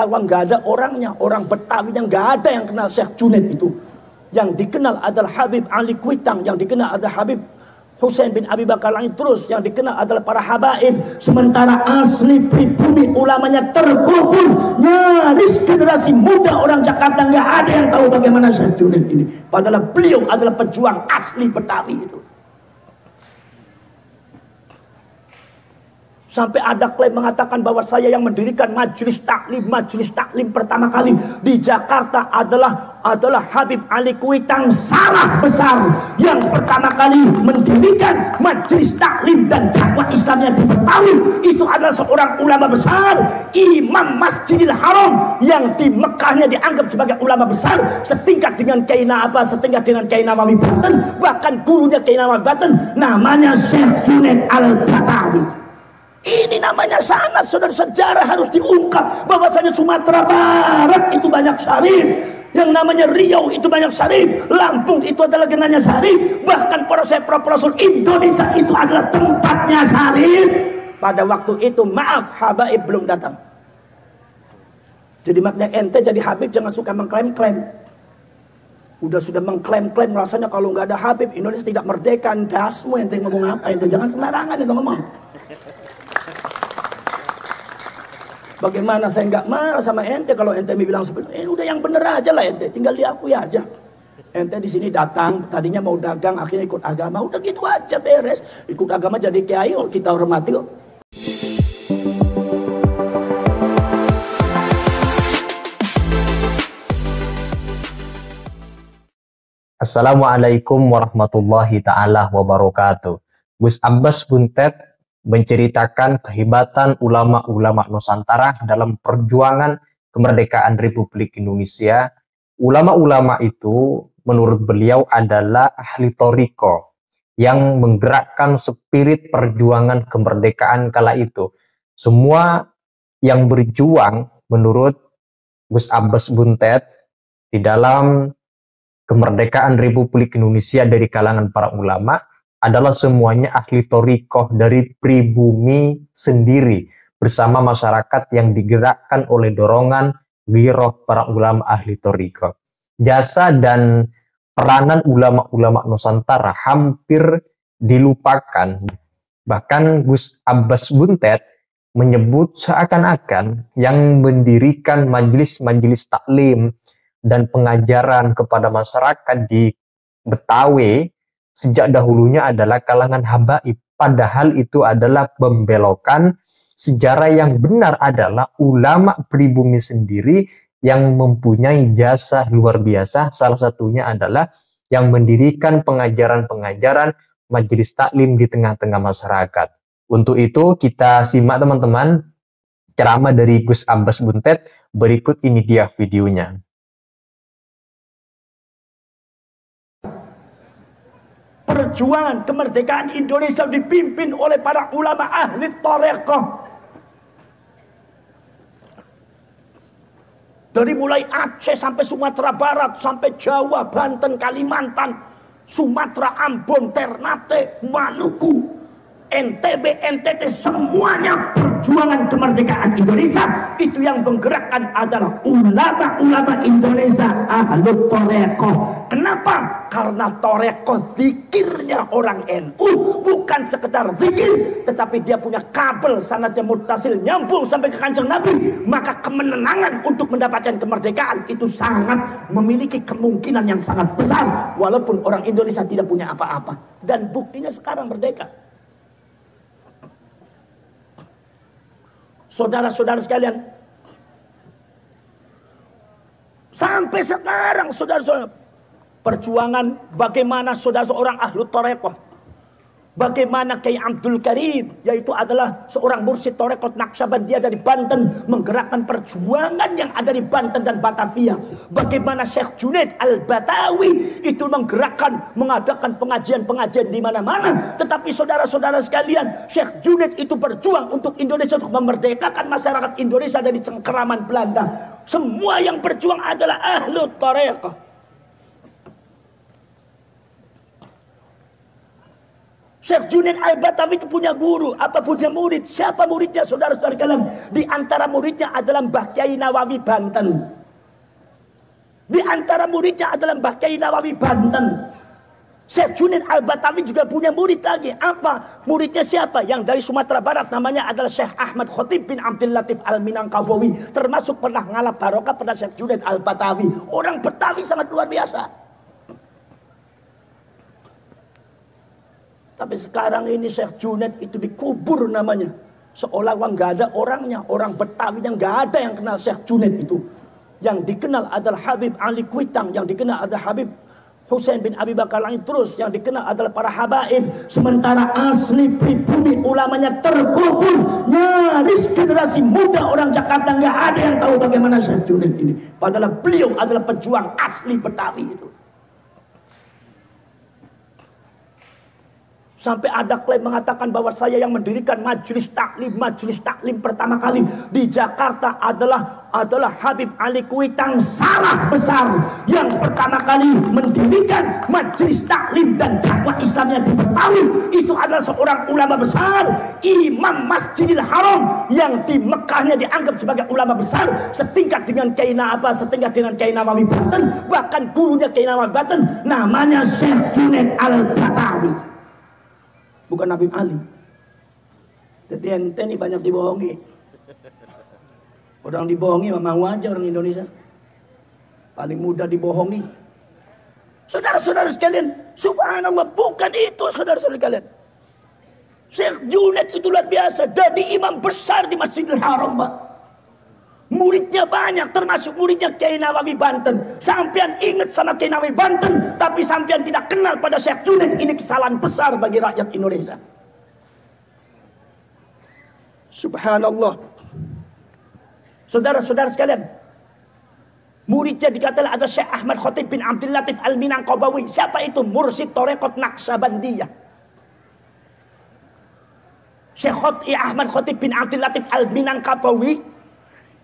Karawang nggak ada orangnya, orang Betawi yang nggak ada yang kenal Syekh Junaid itu. Yang dikenal adalah Habib Ali Kuitang, yang dikenal adalah Habib Husain bin Abi Bakar Langit, terus yang dikenal adalah para habaib. Sementara asli pribumi ulamanya terkubur, nyaris generasi muda orang Jakarta nggak ada yang tahu bagaimana Syekh Junaid ini. Padahal beliau adalah pejuang asli Betawi itu. Sampai ada klaim mengatakan bahwa saya yang mendirikan majelis taklim pertama kali di Jakarta adalah Habib Ali Kuitang. Salah besar. Yang pertama kali mendirikan majelis taklim dan dakwah Islamnya di Betawi itu adalah seorang ulama besar, Imam Masjidil Haram, yang di Mekahnya dianggap sebagai ulama besar, setingkat dengan Kiai setingkat dengan Kiai Nawawi Banten, bahkan gurunya Kiai Nawawi Banten namanya Syekh Junaid Al-Batawi. Ini namanya sanad, saudara. Sejarah harus diungkap bahwasanya Sumatera Barat itu banyak syarif, yang namanya Riau itu banyak syarif, Lampung itu adalah genanya syarif, bahkan Profesor Indonesia itu adalah tempatnya syarif. Pada waktu itu maaf, habaib belum datang. Jadi maknanya ente jadi habib jangan suka mengklaim-klaim. Sudah mengklaim-klaim rasanya kalau nggak ada habib Indonesia tidak merdeka. Dasmu ente ngomong apa? Ente jangan sembarangan ente ngomong. Bagaimana saya nggak marah sama ente kalau ente bilang seperti ini? Udah yang bener aja lah ente, tinggal diakui aja. Ente di sini datang, tadinya mau dagang, akhirnya ikut agama, udah gitu aja beres. Ikut agama jadi kiai, kita hormati kok. Assalamualaikum warahmatullahi ta'ala wabarakatuh. Gus Abbas Buntet menceritakan kehebatan ulama-ulama Nusantara dalam perjuangan kemerdekaan Republik Indonesia. Ulama-ulama itu menurut beliau adalah ahli thariqah yang menggerakkan spirit perjuangan kemerdekaan kala itu. Semua yang berjuang menurut Gus Abbas Buntet di dalam kemerdekaan Republik Indonesia dari kalangan para ulama adalah semuanya ahli thariqah dari pribumi sendiri bersama masyarakat yang digerakkan oleh dorongan giroh para ulama ahli thariqah. Jasa dan peranan ulama-ulama Nusantara hampir dilupakan. Bahkan Gus Abbas Buntet menyebut seakan-akan yang mendirikan majelis-majelis taklim dan pengajaran kepada masyarakat di Betawi sejak dahulunya adalah kalangan habaib, padahal itu adalah pembelokan. Sejarah yang benar adalah ulama pribumi sendiri yang mempunyai jasa luar biasa. Salah satunya adalah yang mendirikan pengajaran-pengajaran majelis taklim di tengah-tengah masyarakat. Untuk itu kita simak teman-teman ceramah dari Gus Abbas Buntet. Berikut ini dia videonya. Perjuangan kemerdekaan Indonesia dipimpin oleh para ulama ahli thariqah. Dari mulai Aceh sampai Sumatera Barat, sampai Jawa, Banten, Kalimantan, Sumatera, Ambon, Ternate, Maluku, NTB, NTT, semuanya perjuangan kemerdekaan Indonesia itu yang menggerakkan adalah ulama-ulama Indonesia ahli thariqah. Kenapa? Karena thariqah zikirnya orang NU bukan sekedar zikir, tetapi dia punya kabel sanadnya muttasil nyambung sampai ke Kanjeng Nabi. Maka kemenangan untuk mendapatkan kemerdekaan itu sangat memiliki kemungkinan yang sangat besar, walaupun orang Indonesia tidak punya apa-apa. Dan buktinya sekarang merdeka. Saudara-saudara sekalian, sampai sekarang saudara-saudara, perjuangan bagaimana saudara seorang ahlu thariqah, bagaimana Kiai Abdul Karim, yaitu adalah seorang mursyid thariqah Naqsyabandiyah dari Banten, menggerakkan perjuangan yang ada di Banten dan Batavia. Bagaimana Syekh Junaid Al-Batawi itu menggerakkan, mengadakan pengajian-pengajian di mana-mana. Tetapi saudara-saudara sekalian, Syekh Junaid itu berjuang untuk Indonesia, untuk memerdekakan masyarakat Indonesia dari cengkeraman Belanda. Semua yang berjuang adalah ahlu thariqah. Syekh Junaid Al-Batawi itu punya guru, apa punya murid? Siapa muridnya, saudara-saudara kalian? Di antara muridnya adalah Mbah Kyai Nawawi Banten. Di antara muridnya adalah Mbah Kyai Nawawi Banten. Syekh Junaid Al-Batawi juga punya murid lagi. Apa? Muridnya siapa? Yang dari Sumatera Barat, namanya adalah Syekh Ahmad Khotib bin Abdul Latif Al-Minangkabawi. Termasuk pernah ngalap barokah pada Syekh Junaid Al-Batawi. Orang Betawi sangat luar biasa. Tapi sekarang ini Syekh Junaid itu dikubur namanya. Seolah-olah nggak ada orangnya. Orang Betawi yang nggak ada yang kenal Syekh Junaid itu. Yang dikenal adalah Habib Ali Kuitang. Yang dikenal adalah Habib Husain bin Abi Bakar Langit, terus yang dikenal adalah para habaib. Sementara asli pribumi ulamanya terkubur. Nyaris generasi muda orang Jakarta nggak ada yang tahu bagaimana Syekh Junaid ini. Padahal beliau adalah pejuang asli Betawi itu. Sampai ada klaim mengatakan bahwa saya yang mendirikan majelis taklim pertama kali di Jakarta adalah Habib Ali Kuitang. Salah besar. Yang pertama kali mendirikan majelis taklim dan dakwah Islamnya di Betawi itu adalah seorang ulama besar, Imam Masjidil Haram, yang di Mekahnya dianggap sebagai ulama besar, setingkat dengan Kyai Nawawi Banten, bahkan gurunya Kyai Nawawi Banten namanya Syekh Junaid Al-Batawi. Bukan Habib Ali. Jadi ente ini banyak dibohongi. Orang dibohongi mau aja orang Indonesia. Paling mudah dibohongi. Saudara-saudara sekalian, subhanallah, bukan itu saudara-saudara sekalian. Syekh Junaid itu luar biasa. Jadi imam besar di Masjidil Haram, Pak. Muridnya banyak, termasuk muridnya Kyai Nawawi Banten. Sampian ingat sama Kyai Nawawi Banten, tapi sampian tidak kenal pada Syekh Junaid. Ini kesalahan besar bagi rakyat Indonesia. Subhanallah. Saudara-saudara sekalian, muridnya dikatakan ada Syekh Ahmad Khotib bin Abdul Latif Al-Minangkabawi. Siapa itu? Mursyid Torekot Naksabandiyah. Syekh Ahmad Khotib bin Abdul Latif Al-Minangkabawi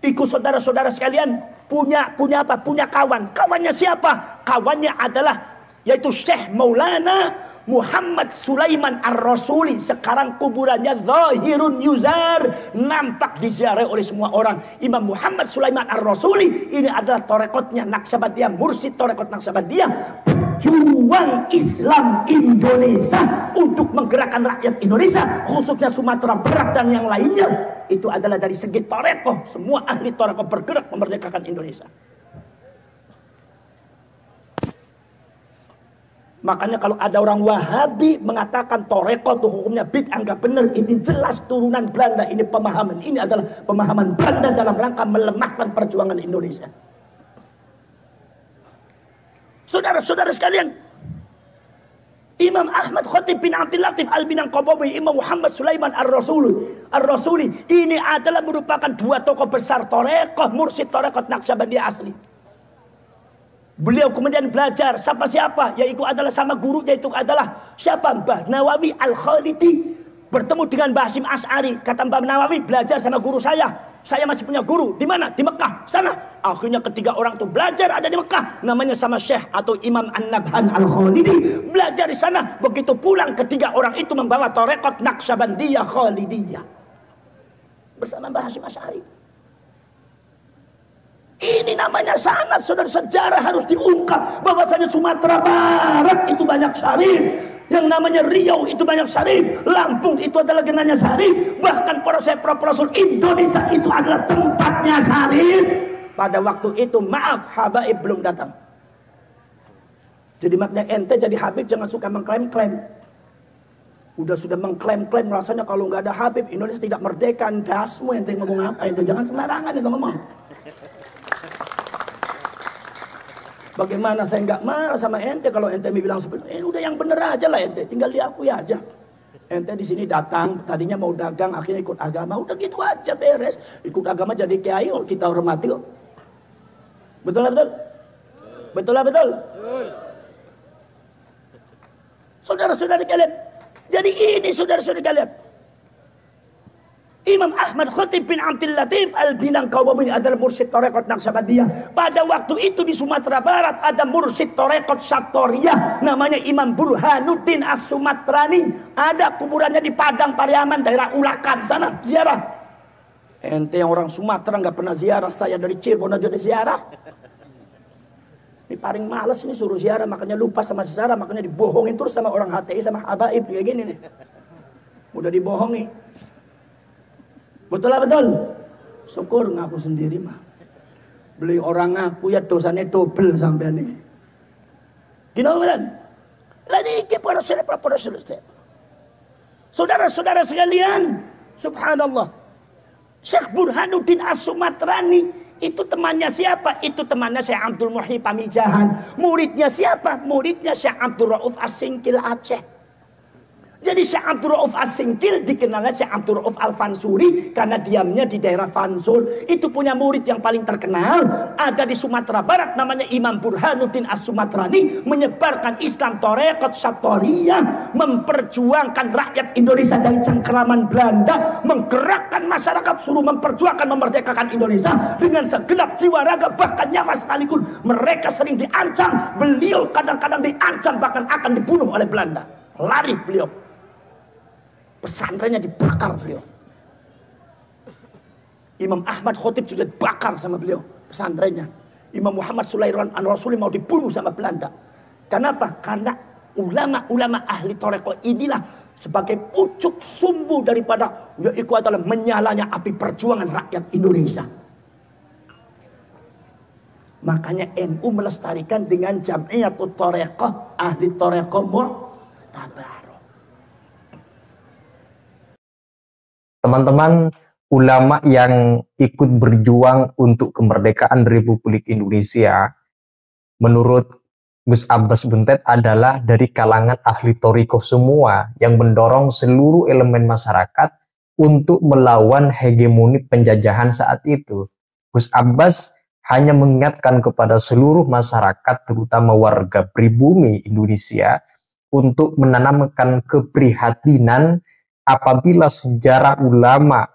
ikut saudara-saudara sekalian punya apa? Punya kawan. Kawannya siapa? Kawannya adalah yaitu Syekh Maulana Muhammad Sulaiman Ar-Rasuli. Sekarang kuburannya zahirun yuzar, nampak diziarahi oleh semua orang. Imam Muhammad Sulaiman Ar-Rasuli ini adalah torekotnya Naksabandiyah, mursyid torekot Naksabandiyah, pejuang Islam Indonesia untuk menggerakkan rakyat Indonesia, khususnya Sumatera Barat dan yang lainnya. Itu adalah dari segi torekoh. Semua ahli torekoh bergerak memerdekakan Indonesia. Makanya kalau ada orang Wahabi mengatakan torekoh itu hukumnya bid'ah, enggak benar. Ini jelas turunan Belanda. Ini pemahaman. Ini adalah pemahaman Belanda dalam rangka melemahkan perjuangan Indonesia. Saudara-saudara sekalian, Imam Ahmad Khotib bin Abdul Latif Al-Minangkabawi, Imam Muhammad Sulaiman Ar-Rasuli, ini adalah merupakan dua tokoh besar torekoh, mursyid torekoh Naksabandiyah asli. Beliau kemudian belajar siapa? Yaitu adalah sama guru, yaitu adalah siapa? Mbah Nawawi Al-Khalidi. Bertemu dengan Mbah Hasyim Asy'ari. Kata Mbah Nawawi, belajar sama guru saya. Saya masih punya guru. Di mana? Di Mekah sana. Akhirnya ketiga orang itu belajar ada di Mekah. Namanya sama Syekh atau Imam An-Nabhan Al-Khalidi. Belajar di sana. Begitu pulang ketiga orang itu membawa torekot Naksabandiyah Khalidiyah bersama Mbah Hasyim Asy'ari. Ini namanya sanad, saudara. Sejarah harus diungkap bahwasanya Sumatera Barat itu banyak syarif, yang namanya Riau itu banyak syarif, Lampung itu adalah genanya syarif, bahkan Profesor Indonesia itu adalah tempatnya syarif. Pada waktu itu maaf, habaib belum datang. Jadi maknanya ente jadi habib jangan suka mengklaim-klaim. Sudah mengklaim-klaim rasanya kalau nggak ada habib Indonesia tidak merdeka. Dasmu ente ngomong apa? Ente jangan sembarangan itu ngomong. Bagaimana saya nggak marah sama ente kalau ente bilang seperti ini? Udah yang bener aja lah ente, tinggal diakui aja. Ente di sini datang, tadinya mau dagang, akhirnya ikut agama, udah gitu aja beres. Ikut agama jadi kiai, kita hormati kok. Betul lah betul? Betul lah betul? Saudara-saudara kalian, jadi ini saudara-saudara kalian. Imam Ahmad Khatib bin Abdul Latif Al-Binangkawi adalah mursyid tarekat Naqsyabandiyah. Pada waktu itu di Sumatera Barat ada mursyid tarekat Satoriyah namanya Imam Burhanuddin As-Sumatrani. Ada kuburannya di Padang Pariaman, daerah Ulakan sana, ziarah. Ente yang orang Sumatera nggak pernah ziarah, saya dari Cirebon aja di ziarah. Ini paling males ini suruh ziarah, makanya lupa sama sejarah, makanya dibohongin terus sama orang HTI sama habaib kayak gini nih. Mudah dibohongi. Betul lah betul. Syukur ngaku sendiri mah. Beli orang ngaku ya dosanya double sampai nih. Gini betul. Lagi kepada selesai. Saudara-saudara sekalian, subhanallah. Syekh Burhanuddin As-Sumatrani itu temannya siapa? Itu temannya Syekh Abdul Muhyi Pamijahan. Muridnya siapa? Muridnya Syekh Abdul Rauf As-Singkil Aceh. Jadi Syekh Abdul Rauf As-Singkil dikenalnya Syekh Abdul Rauf Al-Fansuri karena diamnya di daerah Fansur. Itu punya murid yang paling terkenal ada di Sumatera Barat namanya Imam Burhanuddin As-Sumatrani, menyebarkan Islam tarekat Satoriyah, memperjuangkan rakyat Indonesia dari cengkeraman Belanda, menggerakkan masyarakat suruh memperjuangkan memerdekakan Indonesia dengan segenap jiwa raga bahkan nyawa sekalipun. Mereka sering diancam, beliau kadang-kadang diancam bahkan akan dibunuh oleh Belanda. Lari beliau. Pesantrennya dibakar beliau. Imam Ahmad Khatib juga dibakar sama beliau pesantrennya. Imam Muhammad Sulaiman An-Rasuli mau dibunuh sama Belanda. Kenapa? Karena ulama-ulama ahli Toreko inilah sebagai pucuk sumbu daripada yaitu adalah menyalanya api perjuangan rakyat Indonesia. Makanya NU melestarikan dengan Jam'iyatul Toreko ahli Toreko Mu'tabar. Teman-teman ulama yang ikut berjuang untuk kemerdekaan Republik Indonesia, menurut Gus Abbas Buntet adalah dari kalangan ahli Thorikoh semua yang mendorong seluruh elemen masyarakat untuk melawan hegemoni penjajahan saat itu. Gus Abbas hanya mengingatkan kepada seluruh masyarakat, terutama warga pribumi Indonesia, untuk menanamkan keprihatinan apabila sejarah ulama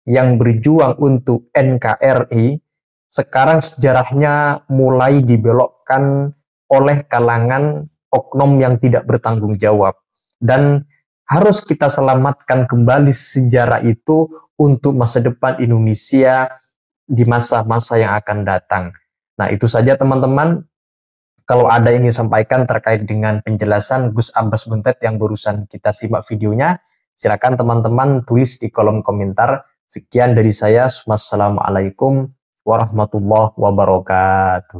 yang berjuang untuk NKRI sekarang sejarahnya mulai dibelokkan oleh kalangan oknum yang tidak bertanggung jawab, dan harus kita selamatkan kembali sejarah itu untuk masa depan Indonesia di masa-masa yang akan datang. Nah, itu saja teman-teman. Kalau ada yang disampaikan terkait dengan penjelasan Gus Abbas Buntet yang barusan kita simak videonya, silakan teman-teman tulis di kolom komentar. Sekian dari saya. Wassalamualaikum warahmatullahi wabarakatuh.